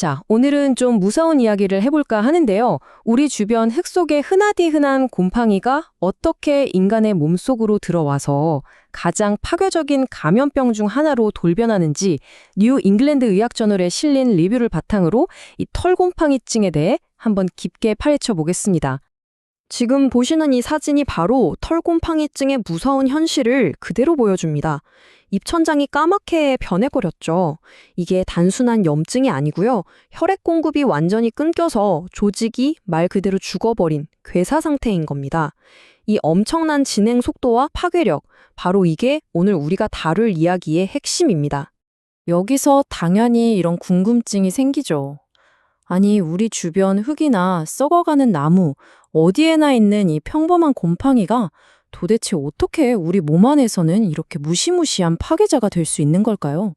자, 오늘은 좀 무서운 이야기를 해볼까 하는데요. 우리 주변 흙 속에 흔하디 흔한 곰팡이가 어떻게 인간의 몸속으로 들어와서 가장 파괴적인 감염병 중 하나로 돌변하는지 뉴 잉글랜드 의학저널에 실린 리뷰를 바탕으로 이 털곰팡이증에 대해 한번 깊게 파헤쳐 보겠습니다. 지금 보시는 이 사진이 바로 털곰팡이증의 무서운 현실을 그대로 보여줍니다. 입천장이 까맣게 변해버렸죠. 이게 단순한 염증이 아니고요. 혈액 공급이 완전히 끊겨서 조직이 말 그대로 죽어버린 괴사 상태인 겁니다. 이 엄청난 진행 속도와 파괴력, 바로 이게 오늘 우리가 다룰 이야기의 핵심입니다. 여기서 당연히 이런 궁금증이 생기죠. 아니, 우리 주변 흙이나 썩어가는 나무, 어디에나 있는 이 평범한 곰팡이가 도대체 어떻게 우리 몸 안에서는 이렇게 무시무시한 파괴자가 될 수 있는 걸까요?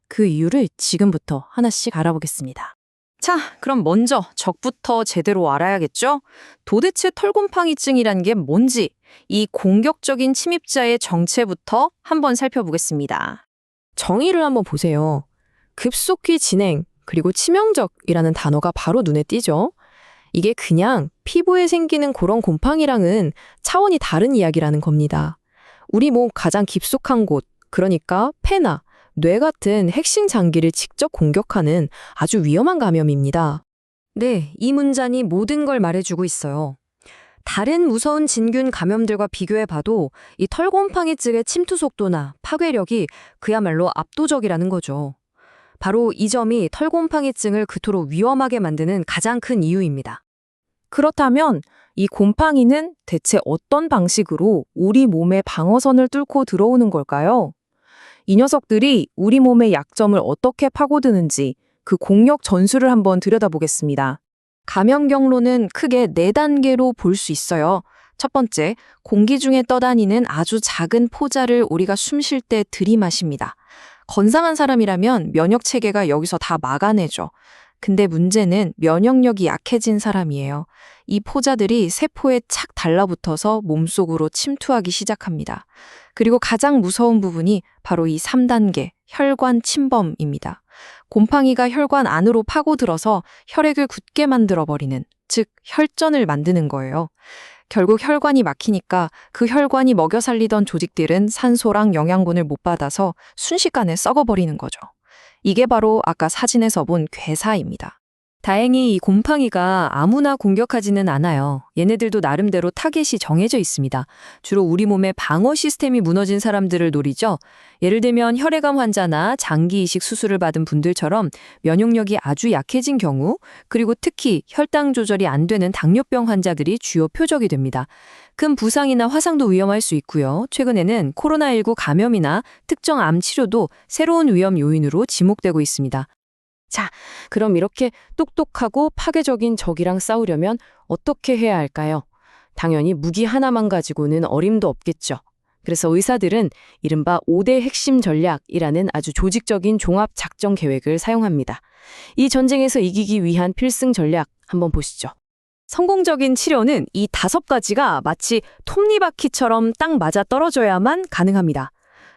그 이유를 지금부터 하나씩 알아보겠습니다. 자, 그럼 먼저 적부터 제대로 알아야겠죠? 도대체 털곰팡이증이란 게 뭔지, 이 공격적인 침입자의 정체부터 한번 살펴보겠습니다. 정의를 한번 보세요. 급속히 진행, 그리고 치명적이라는 단어가 바로 눈에 띄죠? 이게 그냥 피부에 생기는 그런 곰팡이랑은 차원이 다른 이야기라는 겁니다. 우리 몸 가장 깊숙한 곳, 그러니까 폐나 뇌 같은 핵심 장기를 직접 공격하는 아주 위험한 감염입니다. 네, 이 문장이 모든 걸 말해주고 있어요. 다른 무서운 진균 감염들과 비교해봐도 이 털곰팡이증의 침투 속도나 파괴력이 그야말로 압도적이라는 거죠. 바로 이 점이 털곰팡이증을 그토록 위험하게 만드는 가장 큰 이유입니다. 그렇다면 이 곰팡이는 대체 어떤 방식으로 우리 몸의 방어선을 뚫고 들어오는 걸까요? 이 녀석들이 우리 몸의 약점을 어떻게 파고드는지 그 공격 전술을 한번 들여다보겠습니다. 감염 경로는 크게 4단계로 볼 수 있어요. 첫 번째, 공기 중에 떠다니는 아주 작은 포자를 우리가 숨 쉴 때 들이마십니다. 건강한 사람이라면 면역 체계가 여기서 다 막아내죠. 근데 문제는 면역력이 약해진 사람이에요. 이 포자들이 세포에 착 달라붙어서 몸속으로 침투하기 시작합니다. 그리고 가장 무서운 부분이 바로 이 3단계, 혈관 침범입니다. 곰팡이가 혈관 안으로 파고들어서 혈액을 굳게 만들어버리는, 즉 혈전을 만드는 거예요. 결국 혈관이 막히니까 그 혈관이 먹여 살리던 조직들은 산소랑 영양분을 못 받아서 순식간에 썩어버리는 거죠. 이게 바로 아까 사진에서 본 괴사입니다. 다행히 이 곰팡이가 아무나 공격하지는 않아요. 얘네들도 나름대로 타겟이 정해져 있습니다. 주로 우리 몸의 방어 시스템이 무너진 사람들을 노리죠. 예를 들면 혈액암 환자나 장기 이식 수술을 받은 분들처럼 면역력이 아주 약해진 경우, 그리고 특히 혈당 조절이 안 되는 당뇨병 환자들이 주요 표적이 됩니다. 큰 부상이나 화상도 위험할 수 있고요. 최근에는 코로나19 감염이나 특정 암 치료도 새로운 위험 요인으로 지목되고 있습니다. 자, 그럼 이렇게 똑똑하고 파괴적인 적이랑 싸우려면 어떻게 해야 할까요? 당연히 무기 하나만 가지고는 어림도 없겠죠. 그래서 의사들은 이른바 5대 핵심 전략이라는 아주 조직적인 종합 작전 계획을 사용합니다. 이 전쟁에서 이기기 위한 필승 전략 한번 보시죠. 성공적인 치료는 이 5가지가 마치 톱니바퀴처럼 딱 맞아 떨어져야만 가능합니다.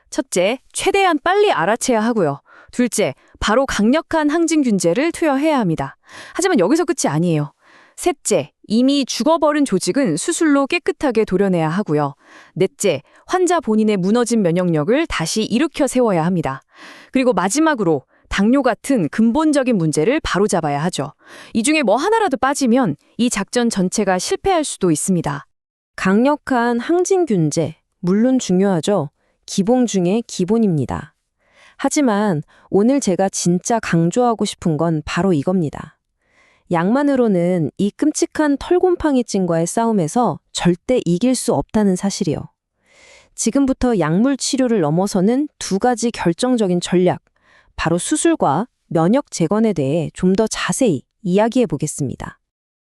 첫째, 최대한 빨리 알아채야 하고요. 둘째, 바로 강력한 항진균제를 투여해야 합니다. 하지만 여기서 끝이 아니에요. 셋째, 이미 죽어버린 조직은 수술로 깨끗하게 도려내야 하고요. 넷째, 환자 본인의 무너진 면역력을 다시 일으켜 세워야 합니다. 그리고 마지막으로 당뇨 같은 근본적인 문제를 바로잡아야 하죠. 이 중에 뭐 하나라도 빠지면 이 작전 전체가 실패할 수도 있습니다. 강력한 항진균제, 물론 중요하죠. 기본 중에 기본입니다. 하지만 오늘 제가 진짜 강조하고 싶은 건 바로 이겁니다. 약만으로는 이 끔찍한 털곰팡이증과의 싸움에서 절대 이길 수 없다는 사실이요. 지금부터 약물 치료를 넘어서는 2가지 결정적인 전략, 바로 수술과 면역 재건에 대해 좀 더 자세히 이야기해 보겠습니다.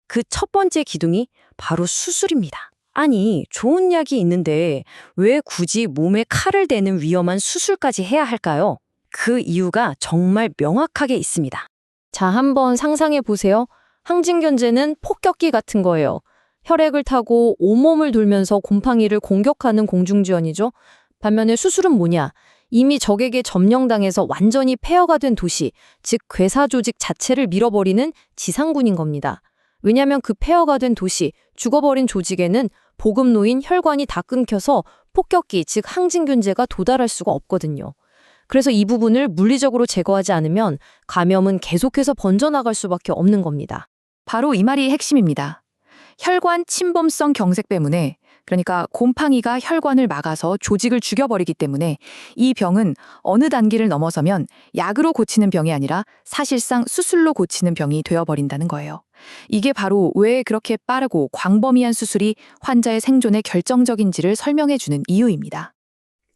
그 첫 번째 기둥이 바로 수술입니다. 아니, 좋은 약이 있는데 왜 굳이 몸에 칼을 대는 위험한 수술까지 해야 할까요? 그 이유가 정말 명확하게 있습니다. 자, 한번 상상해 보세요. 항진균제는 폭격기 같은 거예요. 혈액을 타고 온몸을 돌면서 곰팡이를 공격하는 공중지원이죠. 반면에 수술은 뭐냐? 이미 적에게 점령당해서 완전히 폐허가 된 도시, 즉 괴사 조직 자체를 밀어버리는 지상군인 겁니다. 왜냐하면 그 폐허가 된 도시, 죽어버린 조직에는 보급로인 혈관이 다 끊겨서 폭격기, 즉 항진균제가 도달할 수가 없거든요. 그래서 이 부분을 물리적으로 제거하지 않으면 감염은 계속해서 번져나갈 수밖에 없는 겁니다. 바로 이 말이 핵심입니다. 혈관 침범성 경색 때문에, 그러니까 곰팡이가 혈관을 막아서 조직을 죽여버리기 때문에 이 병은 어느 단계를 넘어서면 약으로 고치는 병이 아니라 사실상 수술로 고치는 병이 되어버린다는 거예요. 이게 바로 왜 그렇게 빠르고 광범위한 수술이 환자의 생존에 결정적인지를 설명해주는 이유입니다.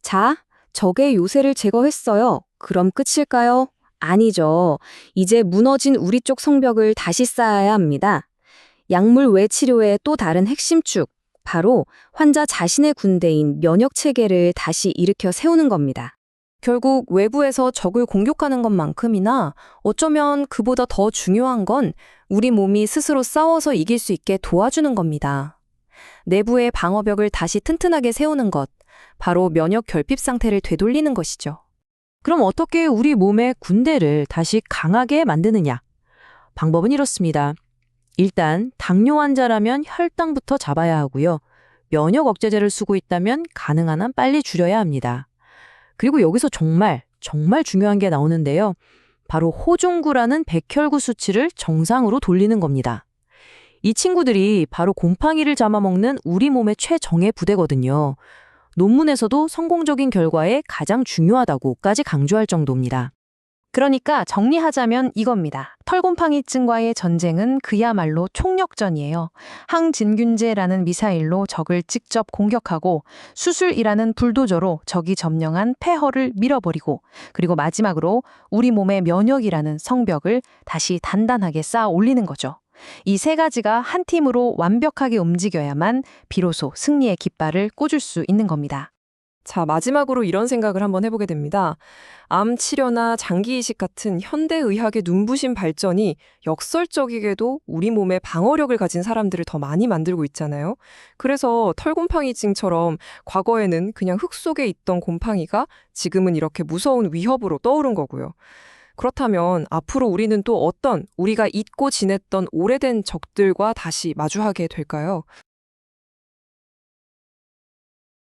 자, 적의 요새를 제거했어요. 그럼 끝일까요? 아니죠. 이제 무너진 우리 쪽 성벽을 다시 쌓아야 합니다. 약물 외 치료의 또 다른 핵심 축, 바로 환자 자신의 군대인 면역 체계를 다시 일으켜 세우는 겁니다. 결국 외부에서 적을 공격하는 것만큼이나 어쩌면 그보다 더 중요한 건 우리 몸이 스스로 싸워서 이길 수 있게 도와주는 겁니다. 내부의 방어벽을 다시 튼튼하게 세우는 것, 바로 면역 결핍 상태를 되돌리는 것이죠. 그럼 어떻게 우리 몸의 군대를 다시 강하게 만드느냐? 방법은 이렇습니다. 일단 당뇨 환자라면 혈당부터 잡아야 하고요. 면역 억제제를 쓰고 있다면 가능한 한 빨리 줄여야 합니다. 그리고 여기서 정말 중요한 게 나오는데요. 바로 호종구라는 백혈구 수치를 정상으로 돌리는 겁니다. 이 친구들이 바로 곰팡이를 잡아먹는 우리 몸의 최정예 부대거든요. 논문에서도 성공적인 결과에 가장 중요하다고까지 강조할 정도입니다. 그러니까 정리하자면 이겁니다. 털곰팡이증과의 전쟁은 그야말로 총력전이에요. 항진균제라는 미사일로 적을 직접 공격하고 수술이라는 불도저로 적이 점령한 폐허를 밀어버리고, 그리고 마지막으로 우리 몸의 면역이라는 성벽을 다시 단단하게 쌓아 올리는 거죠. 이 세 가지가 한 팀으로 완벽하게 움직여야만 비로소 승리의 깃발을 꽂을 수 있는 겁니다. 자, 마지막으로 이런 생각을 한번 해보게 됩니다. 암 치료나 장기 이식 같은 현대의학의 눈부신 발전이 역설적이게도 우리 몸의 방어력을 가진 사람들을 더 많이 만들고 있잖아요. 그래서 털곰팡이증처럼 과거에는 그냥 흙 속에 있던 곰팡이가 지금은 이렇게 무서운 위협으로 떠오른 거고요. 그렇다면 앞으로 우리는 또 어떤 우리가 잊고 지냈던 오래된 적들과 다시 마주하게 될까요?